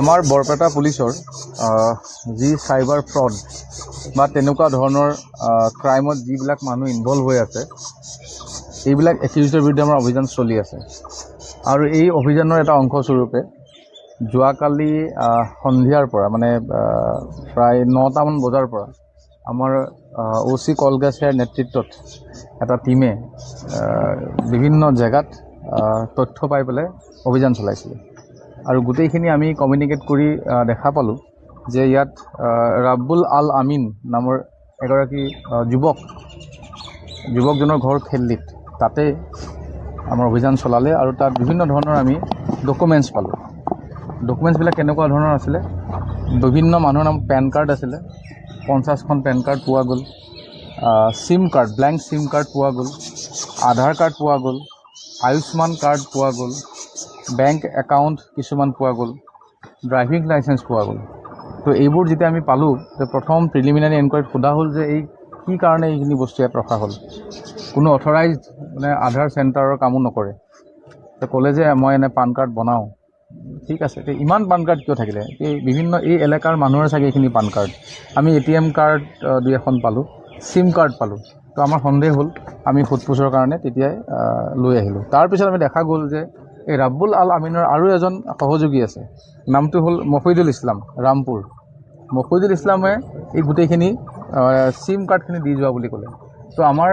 আমাৰ বৰপেটা পুলিচৰ যি চাইবাৰ ফ্ৰড বা তেনেকুৱা ধৰণৰ ক্ৰাইমত যিবিলাক মানুহ ইনভলভ হৈ আছে এইবিলাক একিউজৰ বিৰুদ্ধে আমাৰ অভিযান চলি আছে আৰু এই অভিযানৰ এটা অংশস্বৰূপে যোৱাকালি সন্ধিয়াৰ পৰা মানে প্ৰায় 9টামান বজাৰ পৰা আমাৰ OC কলগাছিয়াৰ নেতৃত্বত এটা টিমে বিভিন্ন জেগাত তথ্য পাই পেলাই অভিযান চলাইছিলে আৰু গোটেইখিনি আমি কমিউনিকেট কৰি দেখা পালোঁ যে ইয়াত ৰাব্বুল আল আমিন নামৰ এগৰাকী যুৱকজনৰ ঘৰ খেল্লিত তাতে আমাৰ অভিযান চলালে আৰু তাত বিভিন্ন ধৰণৰ আমি ডকুমেণ্টছ পালোঁ। ডকুমেণ্টছবিলাক কেনেকুৱা ধৰণৰ আছিলে, বিভিন্ন মানুহৰ নাম পেন কাৰ্ড আছিলে, 50খন পেন কাৰ্ড পোৱা গ'ল, SIM card blank SIM card পোৱা গ'ল, আধাৰ কাৰ্ড পোৱা গ'ল, আয়ুষ্মান কাৰ্ড পোৱা গ'ল, বেংক একাউণ্ট কিছুমান পোৱা গ'ল, ড্ৰাইভিং লাইচেঞ্চ পোৱা গ'ল। তো এইবোৰ যেতিয়া আমি পালোঁ তো প্ৰথম প্ৰিলিমিনাৰী এনকুৱাৰীত সোধা হ'ল যে এই কি কাৰণে এইখিনি বস্তু ইয়াত ৰখা হ'ল। কোনো অথৰাইজড মানে আধাৰ চেণ্টাৰৰ কামো নকৰে। তো ক'লে যে মই এনে পান কাৰ্ড বনাওঁ। ঠিক আছে, তো ইমান পান কাৰ্ড কিয় থাকিলে? বিভিন্ন এই এলেকাৰ মানুহৰ চাগে এইখিনি পান কাৰ্ড। আমি ATM কাৰ্ড 2-এখন পালোঁ, চিম কাৰ্ড পালোঁ। তো আমাৰ সন্দেহ হ'ল, আমি সোধপোছৰ কাৰণে তেতিয়াই লৈ আহিলোঁ। তাৰপিছত আমি দেখা গ'ল যে এই ৰাব্বুল আল আমিনৰ আৰু এজন সহযোগী আছে, নামটো হ'ল মফিদুল ইছলাম, ৰামপুৰ। মফিদুল ইছলামে এই গোটেইখিনি চিম কাৰ্ডখিনি দি যোৱা বুলি ক'লে। তো আমাৰ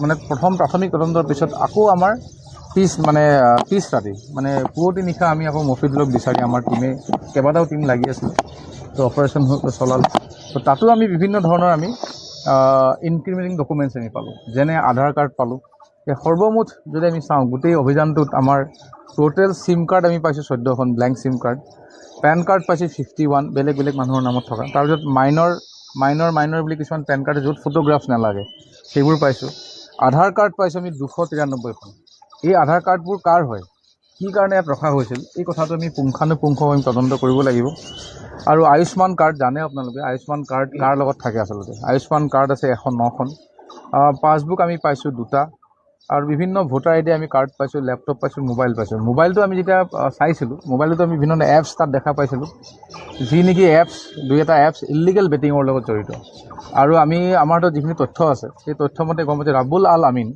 মানে প্ৰথম প্ৰাথমিক তদন্তৰ পিছত আকৌ আমাৰ পিছ ৰাতি মানে পুৱতি নিশা আমি আকৌ মফিদুলক বিচাৰি আমাৰ টিমে কেইবাটাও টিম লাগি আছিল। তো অপাৰেশ্যন চলালোঁ। তো তাতো আমি বিভিন্ন ধৰণৰ আমি ইনক্ৰিমিনেটিং ডকুমেণ্টছ আমি পালোঁ, যেনে আধাৰ কাৰ্ড পালোঁ। সৰ্বমুঠ যদি আমি চাওঁ গোটেই অভিযানটোত আমাৰ টোটেল চিম কাৰ্ড আমি পাইছোঁ 14খন blank SIM card, PAN card পাইছোঁ 51 বেলেগ বেলেগ মানুহৰ নামত থকা। তাৰপিছত মাইনৰ বুলি কিছুমান পেন কাৰ্ড য'ত ফটোগ্ৰাফছ নালাগে সেইবোৰ পাইছোঁ। আধাৰ কাৰ্ড পাইছোঁ আমি 293খন। এই আধাৰ কাৰ্ডবোৰ কাৰ হয়, কি কাৰণে ইয়াত ৰখা হৈছিল, এই কথাটো আমি পুংখানুপুংখ আমি তদন্ত কৰিব লাগিব। আৰু আয়ুষ্মান কাৰ্ড জানে আপোনালোকে, আয়ুষ্মান কাৰ্ড কাৰ লগত থাকে আচলতে। আয়ুষ্মান কাৰ্ড আছে 109খন, পাছবুক আমি পাইছোঁ 2টা, আৰু বিভিন্ন ভোটাৰ ID আমি কাৰ্ড পাইছোঁ, লেপটপ পাইছোঁ, মোবাইল পাইছোঁ। মোবাইলটো আমি যেতিয়া চাইছিলোঁ, মোবাইলটো আমি বিভিন্ন এপছ তাত দেখা পাইছিলোঁ, যি নেকি দুই এটা এপছ ইলিগেল বেটিঙৰ লগত জড়িত। আৰু আমাৰ তাত যিখিনি তথ্য আছে সেই তথ্যমতে গম পাইছোঁ ৰাব্বুল আল আমিন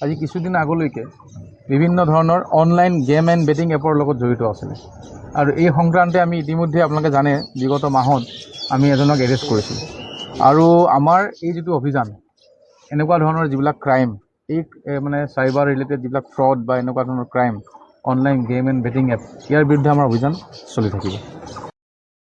আজি কিছুদিন আগলৈকে বিভিন্ন ধৰণৰ অনলাইন গেম এণ্ড বেটিং এপৰ লগত জড়িত আছিলে। আৰু এই সংক্ৰান্তে আমি ইতিমধ্যে আপোনালোকে জানে বিগত মাহত আমি এজনক এৰেষ্ট কৰিছোঁ। আৰু আমাৰ এই যিটো অভিযান, এনেকুৱা ধৰণৰ যিবিলাক ক্ৰাইম, এই মানে চাইবাৰ ৰিলেটেড যিবিলাক ফ্ৰড বা এনেকুৱা ধৰণৰ crime, online game and betting app, ইয়াৰ বিৰুদ্ধে আমাৰ অভিযান চলি থাকিব।